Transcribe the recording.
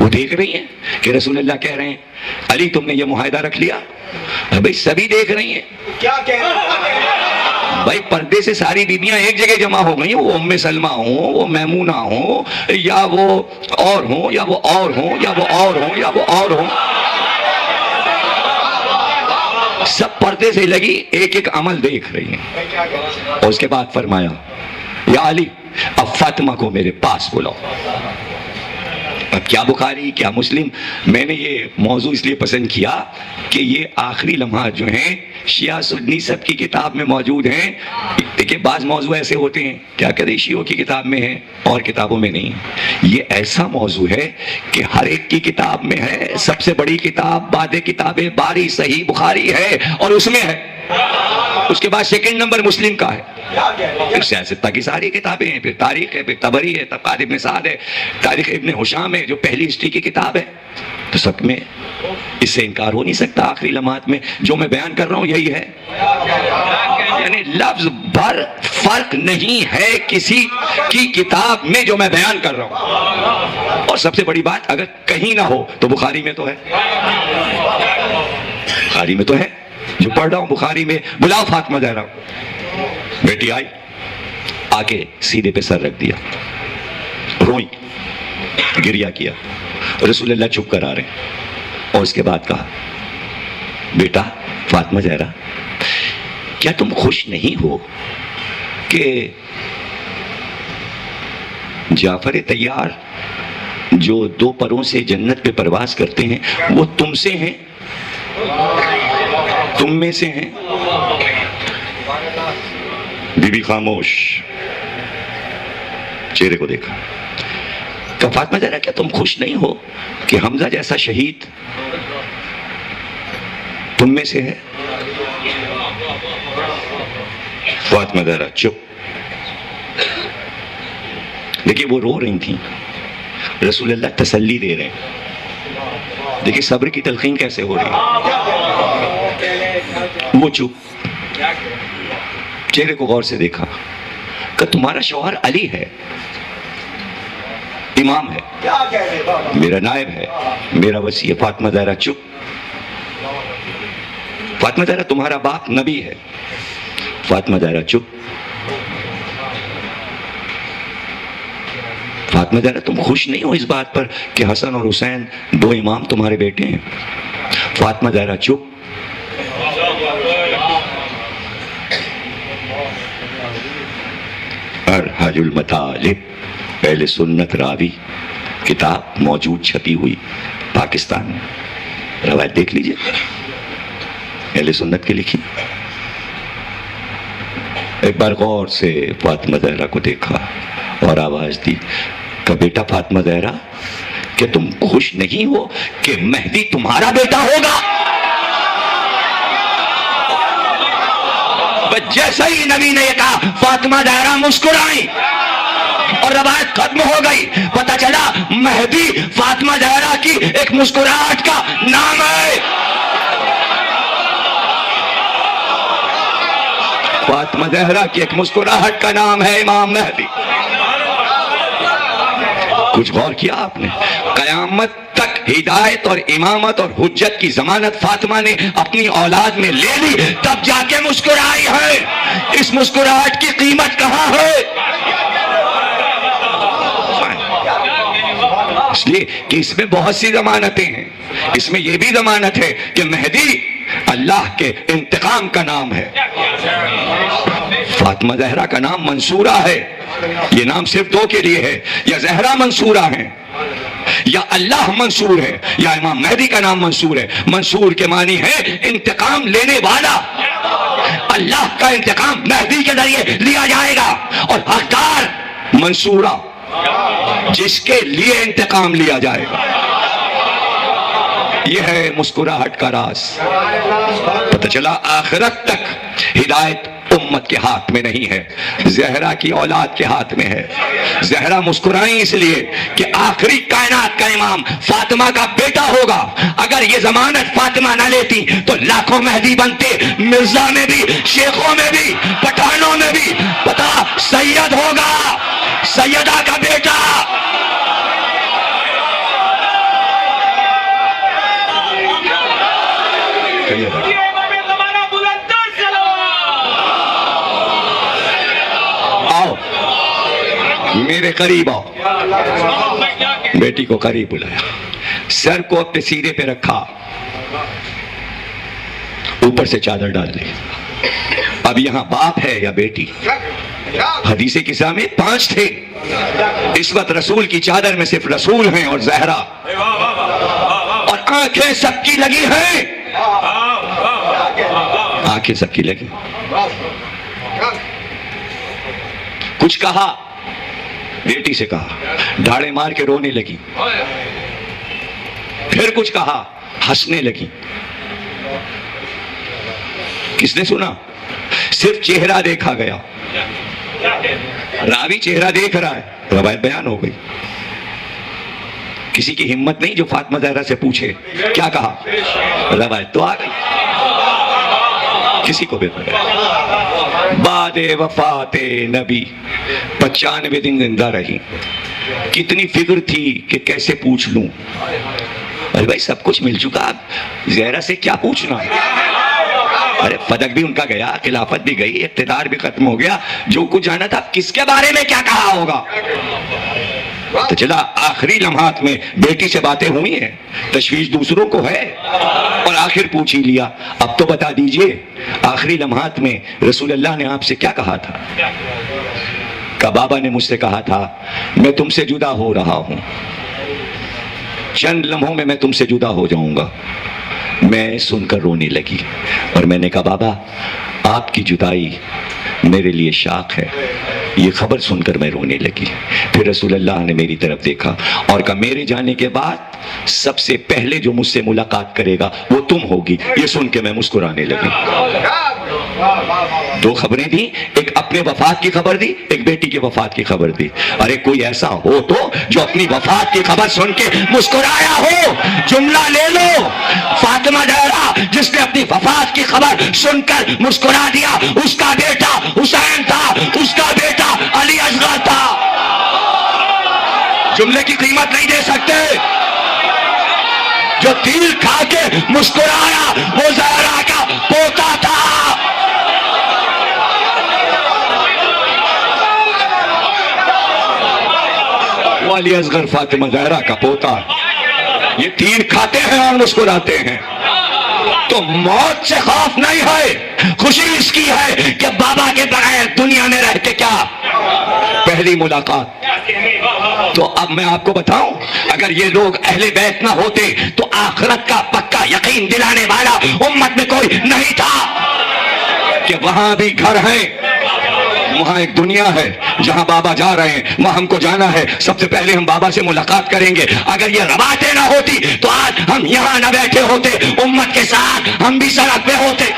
वो देख रही हैं कि रसूलुल्लाह कह रहे हैं अली तुमने ये मुआहदा रख लिया। भाई सभी देख रही हैं, क्या कह रहे हैं? भाई पर्दे से सारी बीबियां एक जगह जमा हो गई, वो उम्मे सलमा हो, वो मैमूना हो, या वो और हो, या वो और हो, या वो और हो, या वो और हो, सब पर्दे से लगी एक एक अमल देख रही हैं। और उसके बाद फरमाया या अली अब फातिमा को मेरे पास बुलाओ। अब क्या बुखारी क्या मुस्लिम, मैंने ये मौजू इसलिए पसंद किया कि ये आखिरी लम्हात जो हैं शिया सुन्नी सब की किताब में मौजूद हैं। देखिए बाज़ मौजू ऐसे होते हैं क्या कहते शियों की किताब में है और किताबों में नहीं। ये ऐसा मौजू है कि हर एक की किताब में है। सबसे बड़ी किताब बादे किताबें बारी सही बुखारी है और उसमें है। उसके बाद सेकंड नंबर मुस्लिम का है, फिर सियासत की सारी किताबें हैं, फिर तारीख है, फिर तबरी है, तबकात इब्न साद है, तारीख इब्न हुशाम है जो पहली हिस्ट्री की किताब है। तो सब में इससे इनकार हो नहीं सकता। आखिरी लम्हात में जो मैं बयान कर रहा हूं यही है, यानी लफ्ज भर फर्क नहीं है किसी की किताब में जो मैं बयान कर रहा हूं। और सबसे बड़ी बात अगर कहीं ना हो तो बुखारी में तो है, बुखारी में तो है जो पढ़ रहा हूं बुखारी में। बुलाओ फातिमा ज़हरा। बेटी आई, आके सीधे पे सर रख दिया, रोई, गिरिया किया। रसूलुल्लाह चुप कर आ रहे हैं और उसके बाद कहा बेटा फातिमा ज़हरा क्या तुम खुश नहीं हो कि जाफर तैयार जो दो परों से जन्नत पे परवाज करते हैं वो तुमसे हैं, तुम में से हैं। बीबी खामोश, चेहरे को देखा। तो फातिमा ज़हरा क्या तुम खुश नहीं हो कि हमजा जैसा शहीद तुम में से है? फातिमा ज़हरा चुप। देखिए वो रो रही थी, रसूलुल्लाह तसल्ली दे रहे हैं। देखिए सब्र की तलकीन कैसे हो रही है। वो चुप, चेहरे को गौर से देखा कि तुम्हारा शौहर अली है, इमाम है, मेरा नायब है, मेरा वसी है। फातिमा ज़हरा चुप। फातिमा ज़हरा तुम्हारा बाप नबी है। फातिमा ज़हरा चुप। फातिमा ज़हरा तुम खुश नहीं हो इस बात पर कि हसन और हुसैन दो इमाम तुम्हारे बेटे हैं? फातिमा ज़हरा चुप। अरहजुल मतालिब पहले सुन्नत रावी किताब मौजूद छपी हुई पाकिस्तान में, रवायत देख लीजिए, पहले सुन्नत की लिखी। एक बार गौर से फातिमा ज़हरा को देखा और आवाज दी कि बेटा फातिमा ज़हरा कि तुम खुश नहीं हो कि मेहदी तुम्हारा बेटा होगा? जैसा ही नबी ने कहा फातिमा ज़हरा मुस्कुराई और रवायत खत्म हो गई। पता चला मेहदी फातिमा ज़हरा की एक मुस्कुराहट का नाम है। फातिमा ज़हरा की एक मुस्कुराहट का नाम है इमाम मेहदी। कुछ गौर किया आपने? कयामत तक हिदायत और इमामत और हुज्जत की जमानत फातिमा ने अपनी औलाद में ले ली, तब जाके मुस्कुराई है। इस मुस्कुराहट की कीमत कहां है? इसलिए कि इसमें बहुत सी जमानतें हैं। इसमें यह भी जमानत है कि मेहदी अल्लाह के इंतकाम का नाम है। फातिमा ज़हरा का नाम मंसूरा है। ये नाम सिर्फ दो के लिए है, या ज़हरा मंसूरा है या अल्लाह मंसूर है, या इमाम मेहदी का नाम मंसूर है। मंसूर के मानी है इंतकाम लेने वाला। अल्लाह का इंतकाम मेहदी के जरिए लिया जाएगा। और हकदार मंसूरा जिसके लिए इंतकाम लिया जाएगा। यह है मुस्कुराहट का राज। पता चला आखिरत तक हिदायत उम्मत के हाथ में नहीं है, ज़हरा की औलाद के हाथ में है। ज़हरा मुस्कुराई इसलिए कि आखिरी कायनात का इमाम फातिमा का बेटा होगा। अगर ये जमानत फातिमा ना लेती तो लाखों मेहदी बनते, मिर्जा में भी, शेखों में भी, पठानों में भी। पता सैयद होगा, सैयदा का बेटा। कहिए आओ मेरे करीब आओ। बेटी को करीब बुलाया, सर को अपने सीने पे रखा, ऊपर से चादर डाल ली। अब यहां बाप है या बेटी? हदीसे किस्सा में 5 थे। इस वक्त रसूल की चादर में सिर्फ रसूल हैं और जहरा, और आंखें सबकी लगी हैं। आंखें सबकी लगी। कुछ कहा, बेटी से कहा, ढाड़े मार के रोने लगी। फिर कुछ कहा, हंसने लगी। किसने सुना? सिर्फ चेहरा देखा गया। रावी चेहरा देख रहा है, रवायत बयान हो गई। किसी की हिम्मत नहीं जो फातिमा ज़हरा से पूछे क्या कहा, रवायत तो आ गई। किसी को भी बादे वफाते नबी 95 दिन जिंदा रही। कितनी फिक्र थी कि कैसे पूछ लूं। अरे भाई सब कुछ मिल चुका, अब ज़हरा से क्या पूछना। अरे फदक भी उनका गया, खिलाफत भी गई, इख्तिदार भी खत्म हो गया, जो कुछ जाना था किसके बारे में क्या कहा होगा। तो चला आखिरी लम्हात में बेटी से बातें हुई हैं, तशवीश दूसरों को है, और आखिर पूछ ही लिया। अब तो बता दीजिए आखिरी लम्हात में रसूलुल्लाह ने आपसे क्या कहा था? का बाबा ने मुझसे कहा था मैं तुमसे जुदा हो रहा हूं, चंद लम्हों में मैं तुमसे जुदा हो जाऊंगा। मैं सुनकर रोने लगी और मैंने कहा बाबा आपकी जुदाई मेरे लिए शाख है। ये खबर सुनकर मैं रोने लगी। फिर रसूलुल्लाह ने मेरी तरफ देखा और कहा मेरे जाने के बाद सबसे पहले जो मुझसे मुलाकात करेगा वो तुम होगी। ये सुन के मैं मुस्कुराने लगी। 2 खबरें दी, एक अपने वफात की खबर दी, एक बेटी के वफात की खबर दी। अरे कोई ऐसा हो तो जो अपनी वफात की खबर सुन के मुस्कुराया हो। जुमला ले लो, फातिमा ज़हरा जिसने अपनी वफात की खबर सुनकर मुस्कुरा दिया, उसका बेटा हुसैन था, उसका बेटा अली असगर था। जुमले की कीमत नहीं दे सकते। जो तीर खा के मुस्कुराया वो ज़हरा का पोता था। वो अली असगर फातिमा ज़हरा का पोता। ये तीर खाते हैं और मुस्कुराते हैं। तो मौत से खौफ नहीं है, खुशी इसकी है कि बाबा के बगैर दुनिया में रह के क्या। पहली मुलाकात। तो अब मैं आपको बताऊं, अगर ये लोग अहले बैत ना होते तो आखिरत का पक्का यकीन दिलाने वाला उम्मत में कोई नहीं था कि वहां भी घर है, वहां एक दुनिया है जहां बाबा जा रहे हैं, वहां हमको जाना है। सबसे पहले हम बाबा से मुलाकात करेंगे। अगर ये रवायतें ना होती तो आज हम यहां ना बैठे होते, उम्मत के साथ हम भी सड़क पे होते।